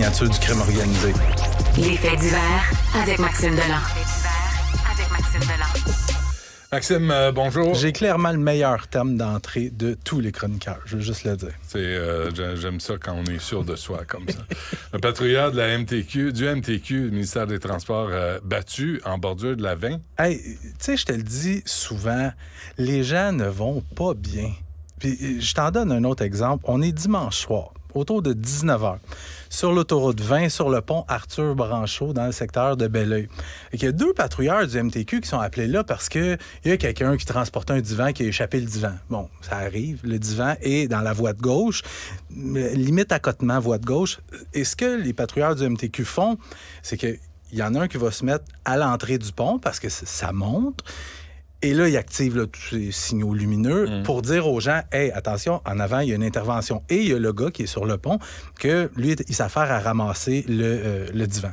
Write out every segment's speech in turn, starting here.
signature du crime organisé. Les faits divers avec Maxime Delan. Maxime, bonjour. J'ai clairement le meilleur thème d'entrée de tous les chroniqueurs, je veux juste le dire. J'aime ça quand on est sûr de soi comme ça. Un patrouilleur de la MTQ, du ministère des Transports, battu en bordure de la 20. Hey, tu sais, je te le dis souvent, les gens ne vont pas bien. Puis je t'en donne un autre exemple. On est dimanche soir, autour de 19h, sur l'autoroute 20, sur le pont Arthur Branchot, dans le secteur de Belleuil. Il y a 2 patrouilleurs du MTQ qui sont appelés là parce qu'il y a quelqu'un qui transportait un divan qui a échappé le divan. Bon, ça arrive, le divan est dans la voie de gauche, limite accotement voie de gauche. Et ce que les patrouilleurs du MTQ font, c'est qu'il y en a un qui va se mettre à l'entrée du pont parce que ça monte. Et là, il active là, tous ces signaux lumineux pour dire aux gens, « Hey, attention, en avant, il y a une intervention. » Et il y a le gars qui est sur le pont, que lui, il s'affaire à ramasser le divan.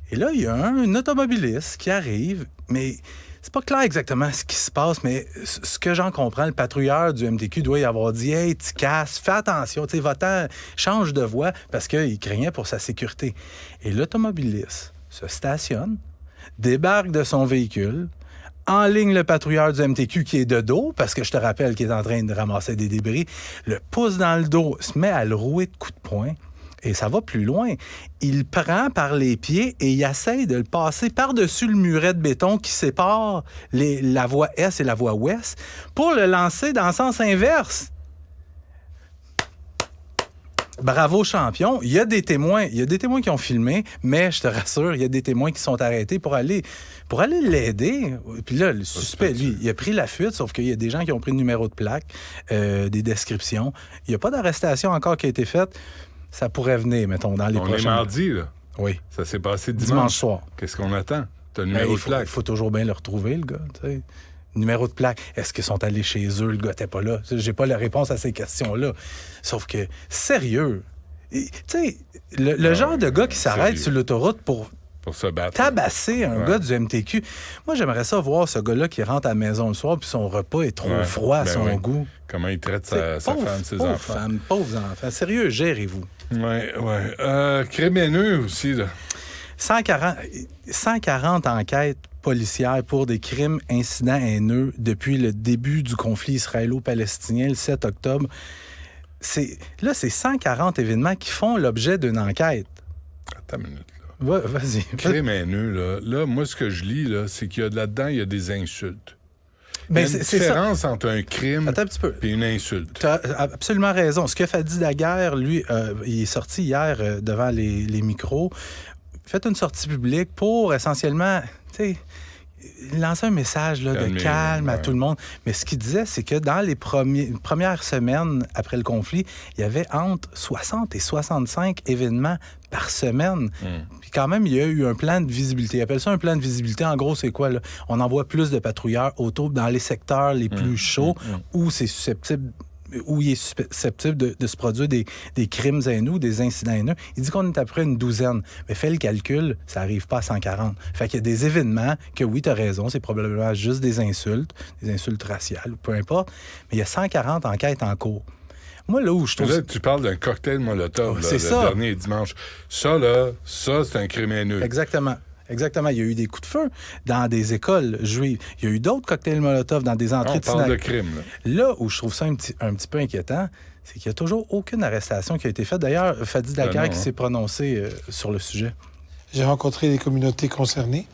Et là, il y a un automobiliste qui arrive, mais c'est pas clair exactement ce qui se passe, mais ce que j'en comprends, le patrouilleur du MTQ doit y avoir dit, « Hey, tu casses, fais attention, tu sais, va-t'en, change de voie, parce qu'il craignait pour sa sécurité. » Et l'automobiliste se stationne, débarque de son véhicule, enligne le patrouilleur du MTQ qui est de dos, parce que je te rappelle qu'il est en train de ramasser des débris, le pousse dans le dos, se met à le rouer de coups de poing, et ça va plus loin. Il prend par les pieds et il essaie de le passer par-dessus le muret de béton qui sépare la voie Est et la voie Ouest pour le lancer dans le sens inverse. Bravo, champion. Il y a des témoins qui ont filmé, mais je te rassure, il y a des témoins qui sont arrêtés pour aller l'aider. Puis là, le suspect, lui, il a pris la fuite, sauf qu'il y a des gens qui ont pris le numéro de plaque, des descriptions. Il n'y a pas d'arrestation encore qui a été faite. Ça pourrait venir, mettons, dans les prochains... On est mardi, là. Oui. Ça s'est passé dimanche soir. Qu'est-ce qu'on attend? T'as le numéro de plaque. Il faut toujours bien le retrouver, le gars, tu sais. Numéro de plaque. Est-ce qu'ils sont allés chez eux? Le gars n'était pas là. J'ai pas la réponse à ces questions-là. Sauf que, sérieux, tu sais, le genre de gars qui s'arrête sur l'autoroute pour se battre. Tabasser un gars du MTQ. Moi, j'aimerais ça voir ce gars-là qui rentre à la maison le soir puis son repas est trop froid à son goût. Comment il traite sa femme, ses enfants. Pauvres enfants. Sérieux, gérez-vous. Oui. Crime haineux aussi, là. 140 enquêtes policières pour des crimes, incidents haineux depuis le début du conflit israélo-palestinien, le 7 octobre. C'est 140 événements qui font l'objet d'une enquête. Attends une minute, là. Ouais, vas-y. Crime haineux, là, moi, ce que je lis, là, c'est qu'il y a là-dedans, il y a des insultes. Il y a une différence entre un crime et une insulte. Tu as absolument raison. Ce que Fadi Daguerre, lui, il est sorti hier devant les micros, fait une sortie publique pour essentiellement, tu sais, lancer un message là, de calme à tout le monde. Mais ce qu'il disait, c'est que dans les premières semaines après le conflit, il y avait entre 60 et 65 événements par semaine. Puis quand même, il y a eu un plan de visibilité. Il appelle ça un plan de visibilité. En gros, c'est quoi, là? On envoie plus de patrouilleurs autour dans les secteurs les plus chauds où c'est susceptible... où il est susceptible de se produire des crimes haineux, des incidents haineux. Il dit qu'on est à peu près une douzaine. Mais fais le calcul, ça n'arrive pas à 140. Fait qu'il y a des événements que, oui, tu as raison, c'est probablement juste des insultes raciales, peu importe. Mais il y a 140 enquêtes en cours. Moi, là où je trouve... Là, tu parles d'un cocktail Molotov, c'est le dernier dimanche. Ça, c'est un crime haineux. Exactement. Il y a eu des coups de feu dans des écoles juives. Il y a eu d'autres cocktails Molotov dans des entrées de synagogue. On parle de crime. Là où je trouve ça un petit peu inquiétant, c'est qu'il n'y a toujours aucune arrestation qui a été faite. D'ailleurs, Fadi Daguerre qui s'est prononcé sur le sujet. J'ai rencontré les communautés concernées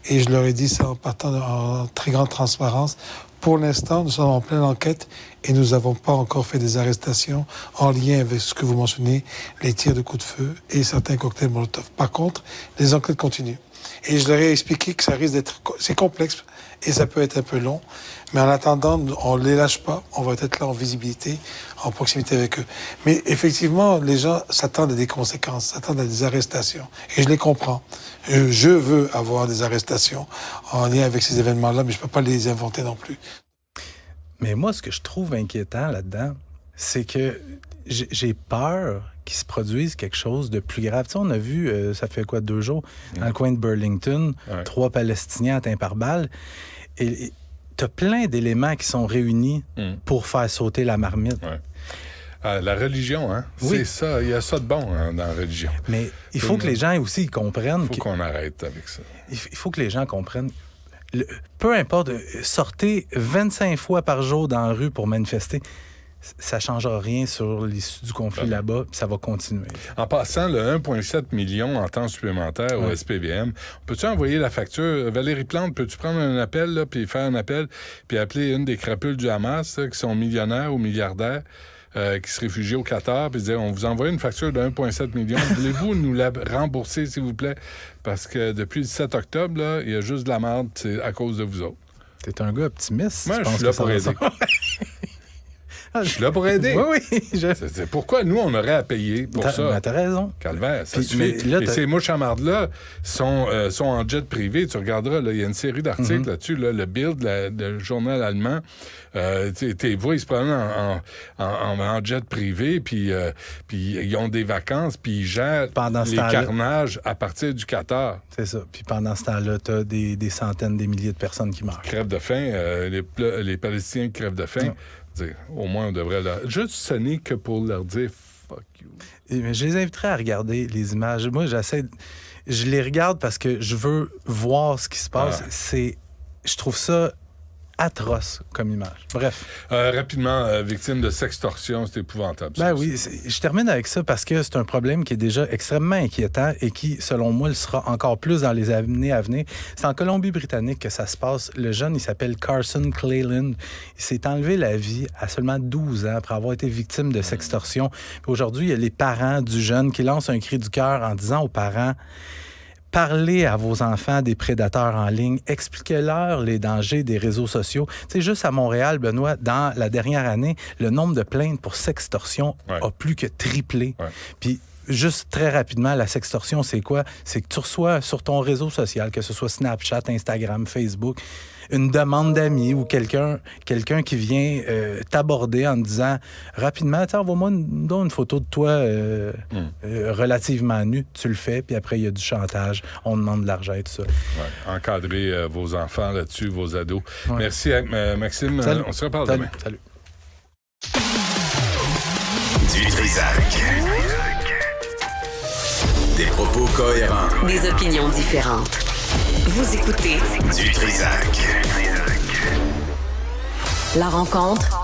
et je leur ai dit ça en partant en très grande transparence. Pour l'instant, nous sommes en pleine enquête et nous n'avons pas encore fait des arrestations en lien avec ce que vous mentionnez, les tirs de coups de feu et certains cocktails Molotov. Par contre, les enquêtes continuent. Et je leur ai expliqué que ça risque d'être... C'est complexe et ça peut être un peu long. Mais en attendant, on ne les lâche pas. On va être là en visibilité, en proximité avec eux. Mais effectivement, les gens s'attendent à des conséquences, s'attendent à des arrestations. Et je les comprends. Je veux avoir des arrestations en lien avec ces événements-là, mais je ne peux pas les inventer non plus. Mais moi, ce que je trouve inquiétant là-dedans, c'est que j'ai peur qu'il se produise quelque chose de plus grave. Tu sais, on a vu, ça fait 2 jours, dans le coin de Burlington, 3 Palestiniens atteints par balle. Et tu as plein d'éléments qui sont réunis pour faire sauter la marmite. La religion, hein? Oui. C'est ça. Il y a ça de bon dans la religion. Mais il faut que les gens aussi comprennent... Il faut qu'on arrête avec ça. Il faut que les gens comprennent... peu importe, sortez 25 fois par jour dans la rue pour manifester. Ça ne changera rien sur l'issue du conflit là-bas, puis ça va continuer. En passant, le 1,7 million en temps supplémentaire au SPVM, peux-tu envoyer la facture? Valérie Plante, peux-tu prendre un appel, là, puis faire un appel, puis appeler une des crapules du Hamas, là, qui sont millionnaires ou milliardaires, qui se réfugient au Qatar, puis dire, on vous envoie une facture de 1,7 million. Voulez-vous nous la rembourser, s'il vous plaît? Parce que depuis le 7 octobre, là, il y a juste de la merde, c'est à cause de vous autres. T'es un gars optimiste. Moi, je suis là pour aider. Je suis là pour aider. Oui. C'est pourquoi nous, on aurait à payer pour ça. Ben, t'as raison. Calvaire, ça Puis, suffit. là, et ces mouchamardes-là sont en jet privé. Tu regarderas, il y a une série d'articles là-dessus. Là, le Bild, le journal allemand, tes voix, ils se promènent en jet privé, puis ils ont des vacances, puis ils gèrent les carnages à partir du Qatar. C'est ça. Puis pendant ce temps-là, t'as des centaines, des milliers de personnes qui meurent. Crèvent de faim. Les Palestiniens crèvent de faim. Au moins, on devrait juste sonner que pour leur dire « fuck you ». Mais je les inviterais à regarder les images. Moi, je les regarde parce que je veux voir ce qui se passe. Je trouve ça atroce comme image. Bref. Rapidement, victime de sextorsion, c'est épouvantable. Ben oui, je termine avec ça parce que c'est un problème qui est déjà extrêmement inquiétant et qui, selon moi, le sera encore plus dans les années à venir. C'est en Colombie-Britannique que ça se passe. Le jeune, il s'appelle Carson Cleland. Il s'est enlevé la vie à seulement 12 ans après avoir été victime de sextorsion. Puis aujourd'hui, il y a les parents du jeune qui lancent un cri du cœur en disant aux parents: parlez à vos enfants des prédateurs en ligne, expliquez-leur les dangers des réseaux sociaux. Tu sais, juste à Montréal, Benoît, dans la dernière année, le nombre de plaintes pour sextorsion a plus que triplé. Puis, juste très rapidement, la sextorsion, c'est quoi? C'est que tu reçois sur ton réseau social, que ce soit Snapchat, Instagram, Facebook, une demande d'amis ou quelqu'un qui vient t'aborder en te disant rapidement, envoie-moi une photo de toi relativement nue. Tu le fais, puis après, il y a du chantage. On demande de l'argent et tout ça. Ouais. Encadrez vos enfants là-dessus, vos ados. Ouais. Merci, Maxime. Salut. On se reparle demain. Salut. Du Trisac. Des propos cohérents. Des opinions différentes. Vous écoutez Du Trisac. La rencontre